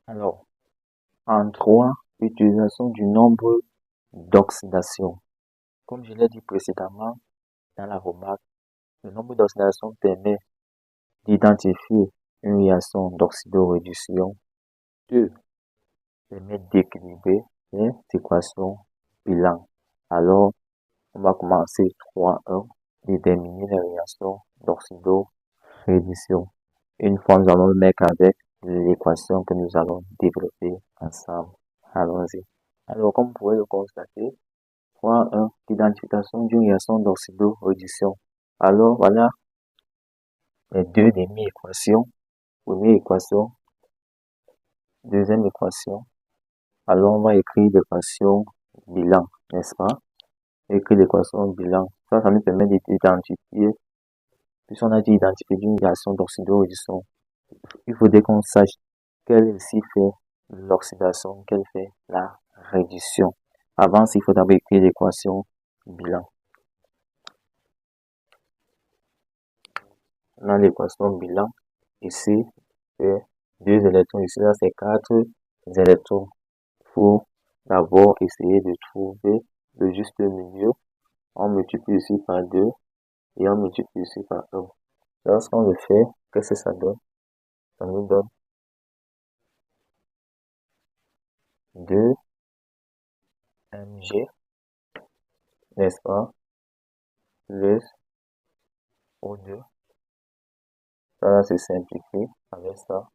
Alors, en 3, utilisation du nombre d'oxydation. Comme je l'ai dit précédemment dans la remarque, le nombre d'oxydation permet d'identifier une réaction d'oxydoréduction. 2. Permet d'équilibrer les équations bilan. Alors, on va commencer 3.1, déterminer les réactions d'oxydoréduction. Une fois nous allons le mettre avec l'équation que nous allons développer ensemble. Allons-y. Alors, comme vous pouvez le constater, 3.1, identification d'une réaction d'oxydoréduction. Alors, voilà les deux demi-équations. Première équation, deuxième équation. Alors, on va écrire l'équation bilan, n'est-ce pas? Écrire l'équation bilan. Ça nous permet d'identifier, puisqu'on a dit identifier d'une réaction d'oxydoréduction. Il faudrait qu'on sache quelle ici fait l'oxydation, quelle fait la réduction. Avant, il faut d'abord écrire l'équation bilan. On a l'équation bilan. Ici, c'est 2 électrons. Ici, là, c'est 4 électrons. Il faut d'abord essayer de trouver le juste milieu. On multiplie ici par 2 et on multiplie ici par 1. Lorsqu'on le fait, qu'est-ce que ça donne? Ça nous donne 2 mg, n'est-ce pas, plus O2. Ça va se simplifier avec ça.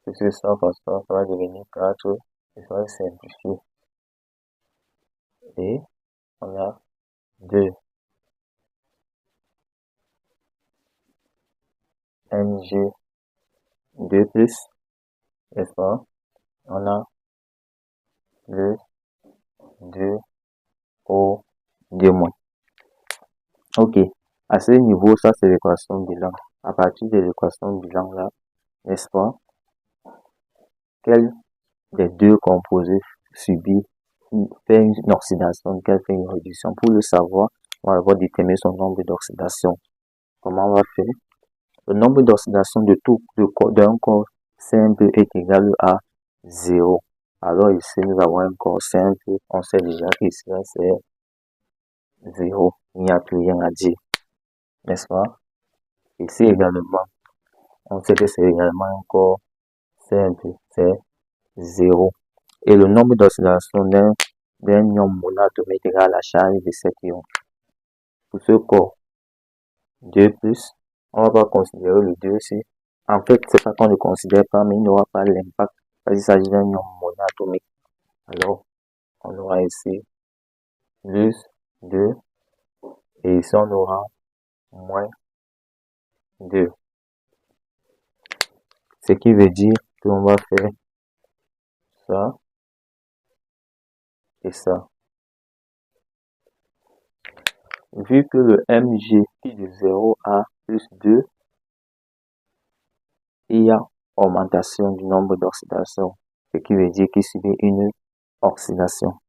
Plus ça par ça, ça va devenir 4 et ça va se simplifier. Et on a 2 Mg2 plus, n'est-ce pas? On a plus 2O2-. Ok, à ce niveau, ça c'est l'équation bilan. À partir de l'équation bilan là, n'est-ce pas? Quel des deux composés subit fait une oxydation, quelle fait une réduction? Pour le savoir, on va d'abord déterminer son nombre d'oxydation. Comment on va faire? Le nombre d'oxydation d'un corps simple est égal à 0. Alors ici, nous avons un corps simple. On sait déjà qu'ici, c'est 0. Il n'y a plus rien à dire. N'est-ce pas? Ici également, on sait que c'est également un corps simple. C'est 0. Et le nombre d'oxydation d'un ion monatomique est égal à la charge de cet ion. Pour ce corps 2+, on ne va pas considérer le 2 ici. En fait, c'est pas qu'on ne considère pas, mais il n'aura pas l'impact parce qu'il s'agit d'un ion monatomique. Alors, on aura ici plus 2 et ici on aura moins 2. Ce qui veut dire qu'on va faire ça et ça. Vu que le Mg est de 0 à plus 2, il y a augmentation du nombre d'oxydation, ce qui veut dire qu'il subit une oxydation.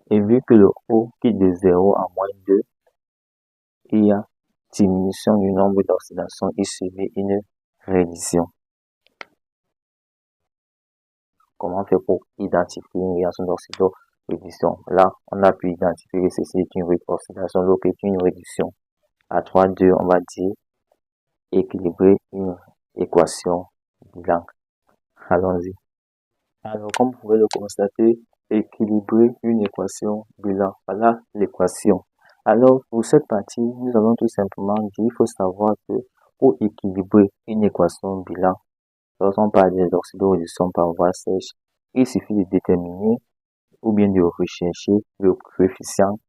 Et vu que le O quitte de 0 à moins 2, il y a diminution du nombre d'oxydation, il subit une réduction. Comment faire pour identifier une réaction d'oxydoréduction? Là, on a pu identifier que ceci est une oxydation, l'autre est une réduction. À 3,2, on va dire équilibrer une équation bilan. Allons-y. Alors, comme vous pouvez le constater, équilibrer une équation bilan. Voilà l'équation. Alors, pour cette partie, nous allons tout simplement dire, il faut savoir que pour équilibrer une équation bilan, lorsqu'on parle de l'oxydoréduction par voie sèche, il suffit de déterminer ou bien de rechercher le coefficient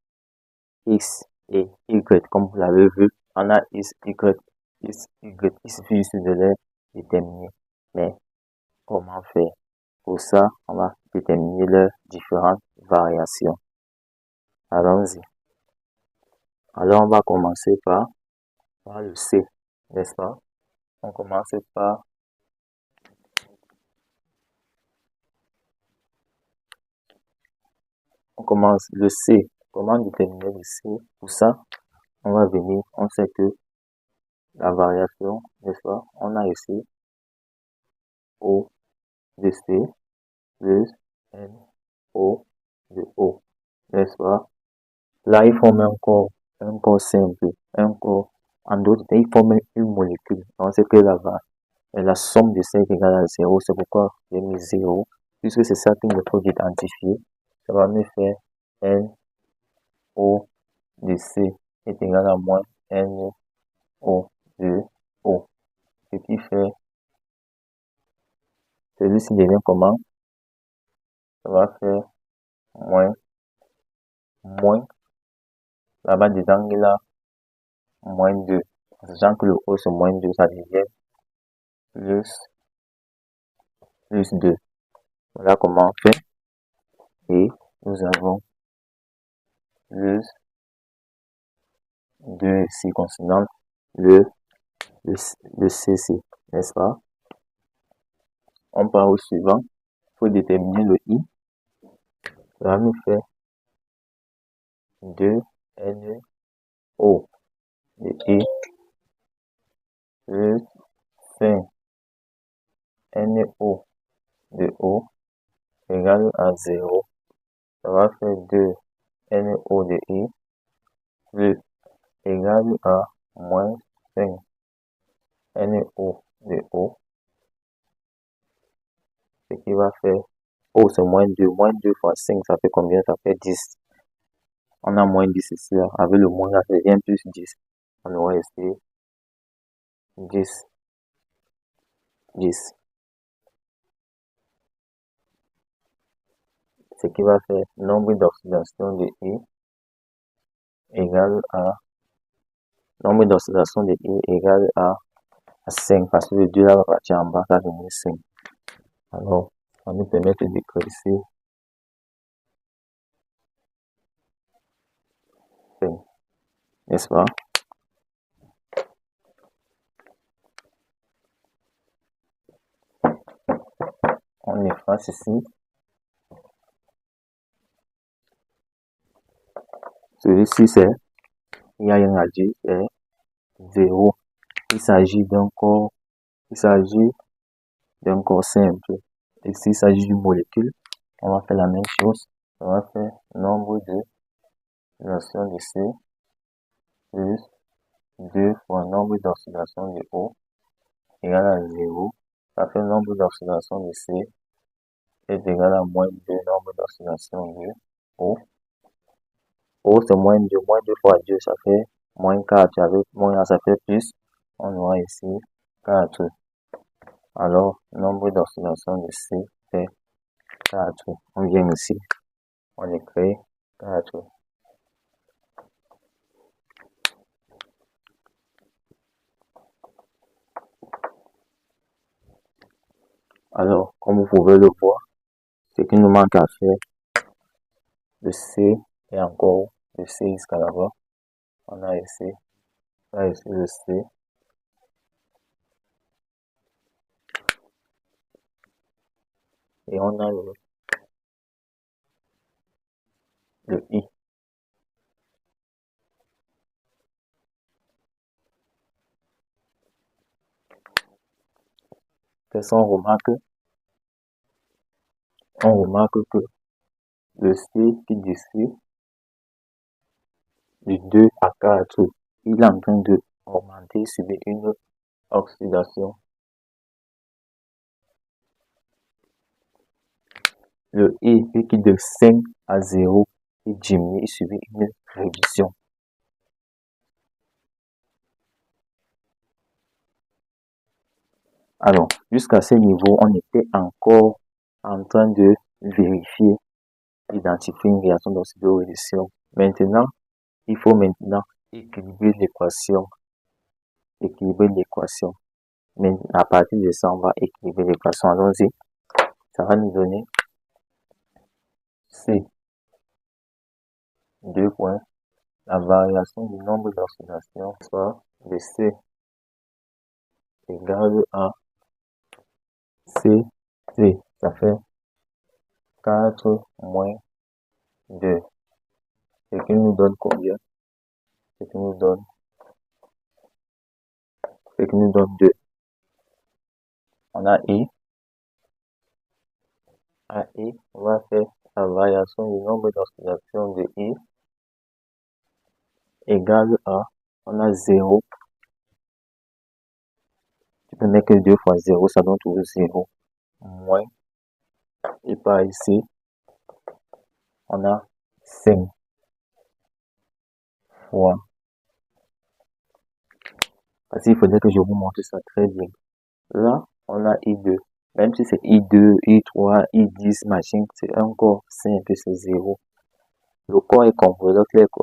x et y, comme vous l'avez vu. On a x, y, il suffit juste de les déterminer. Mais comment faire? Pour ça, on va déterminer leurs différentes variations. Allons-y. Alors, on va commencer par le C, n'est-ce pas? On commence par le C. Comment déterminer le C? Pour ça, on va venir, on sait que la variation, n'est-ce pas? On a ici O de C plus N O de O, n'est-ce pas? Là, il forme un corps simple, un corps, en d'autres termes, il forme une molécule. On sait que la somme de C est égale à 0, c'est pourquoi j'ai mis 0, puisque c'est ça qu'il me faut identifier. Ça va me faire N O de C est égal à moins N O de O. Ce qui fait, celui-ci devient comment? Ça va faire moins, là-bas dedans, il a moins 2. Sachant que le O c'est moins 2, ça devient plus 2. Voilà comment on fait. Et nous avons plus 2 ici concernant le CC, n'est-ce pas? On part au suivant. Il faut déterminer le I. Ça va nous faire 2NO de I plus 5NO de O égale à 0. Ça va faire 2NO de I plus égale à moins 5NO de O. Ce qui va faire O c'est moins 2. Moins 2 fois 5, ça fait combien? Ça fait 10. On a moins 10 ici. Avec le moins là, ça devient plus 10. On aura ici 10. Ce qui va faire nombre d'oxydation de I égale à nombre d'oxydation de I égale à 5 parce que le 2 là va partir en bas, ça donne 5. Alors, on va nous permettre d'écrire ici 5, n'est-ce pas? On efface ici. Celui-ci c'est, il n'y a rien à dire, c'est 0. Il s'agit d'un corps simple. Ici, il s'agit d'une molécule. On va faire la même chose. On va faire nombre de réactions de C plus 2 fois nombre d'oxydation de O égale à 0. Ça fait nombre d'oxydation de C est égal à moins 2 nombre d'oxydation de O. O c'est moins 2. Moins 2 fois 2, ça fait moins 4. Avec moins 1, ça fait plus. On aura ici 4. Alors, nombre d'oxydation de C fait 4. On vient ici. On écrit 4. Alors, comme vous pouvez le voir, ce qu'il nous manque à faire, le C et encore le C jusqu'à là-bas. On a ici, le C. Et on a le I. Qu'est-ce qu'on remarque? On remarque que le C qui descend de 2 à 4, il est en train de augmenter, subir une oxydation. Le I qui de 5 à 0, il diminue, il subit une réduction. Alors, jusqu'à ce niveau, on était encore en train de vérifier, identifier une réaction d'oxydoréduction. Maintenant, il faut équilibrer l'équation. Mais à partir de ça, on va équilibrer l'équation. Allons-y. Ça va nous donner C. 2 points. La variation du nombre d'oxydation, soit de C égale à C. Ça fait 4 moins 2 Ce qui nous donne combien? Ce qui nous donne 2. On a I. À I, on va faire la variation du nombre d'oscillations de I égale à, on a 0. Tu peux mettre que 2 fois 0, ça donne toujours 0. Moins, et par ici, on a 5 fois. Parce qu'il faudrait que je vous montre ça très bien. Là, on a I2. Même si c'est I2, I3, I10, machin, c'est encore simple, c'est 0. Le corps est composé,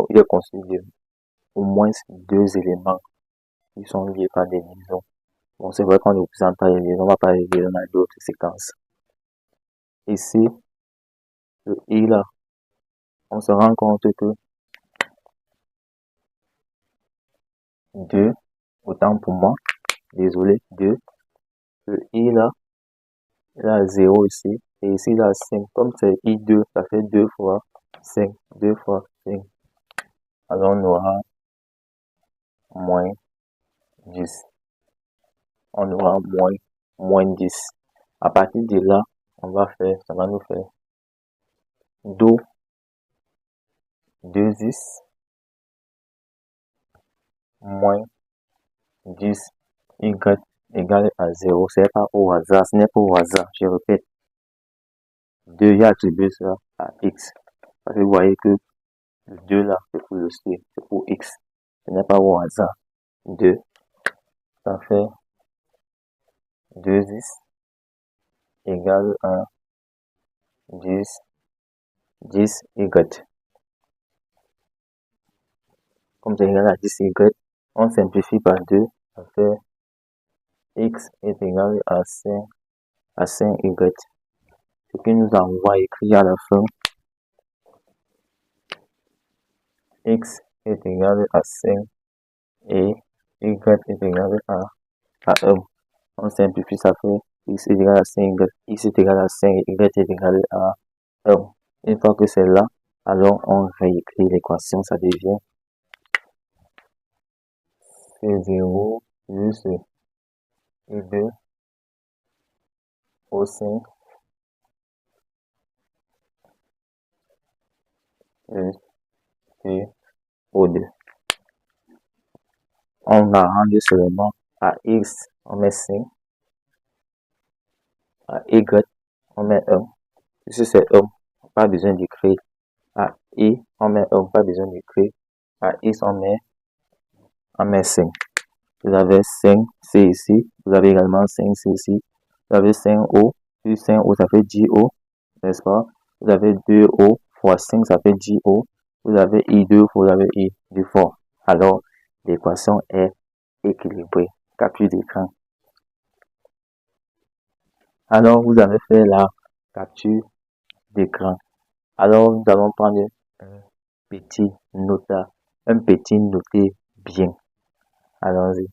il est constitué de au moins 2 éléments qui sont liés par des liaisons. Bon, c'est vrai qu'on ne représente pas les liaisons, on va pas les lier dans d'autres séquences. Ici, le I là, on se rend compte que 2, autant pour moi, désolé, 2, le I là, il a 0 ici, et ici il a 5. Comme c'est I2, ça fait 2 fois 5, 2 fois 5. Alors on aura moins 10. On aura moins 10. À partir de là, ça va nous faire Do 2x moins 10 y égale à 0. Ce n'est pas au hasard, ce n'est pas au hasard. Je répète, 2, j'ai attribué ça à x. Parce que vous voyez que le 2 là, c'est pour le C, c'est pour x. Ce n'est pas au hasard. 2, ça fait 2x égale à 10y. Comme c'est égal à 10y, on simplifie par 2, ça fait x est égal à 5y. Ce qui nous envoie écrit à la fin, x est égal à 5 et y est égal à 1. On simplifie, ça fait x est égal à 5, x est égal à 5 et y est égal à 1. Une fois que c'est là, alors on réécrit l'équation, ça devient C0 plus I2 au 5 plus T au 2. On va rendre seulement à x, on met 5, à y, on met 1. Si c'est 1, pas besoin d'écrire. À i, on met 1, pas besoin d'écrire. À x, on met 5. Vous avez 5, c'est ici. Vous avez également 5, c'est ici. Vous avez 5O, plus 5O, ça fait 10O, n'est-ce pas? Vous avez 2O fois 5, ça fait 10O. Vous avez I2, vous avez I du fort. Alors, l'équation est équilibrée. Capture d'écran. Alors, vous avez fait la capture d'écran. Alors, nous allons prendre un petit noté bien. Allons-y.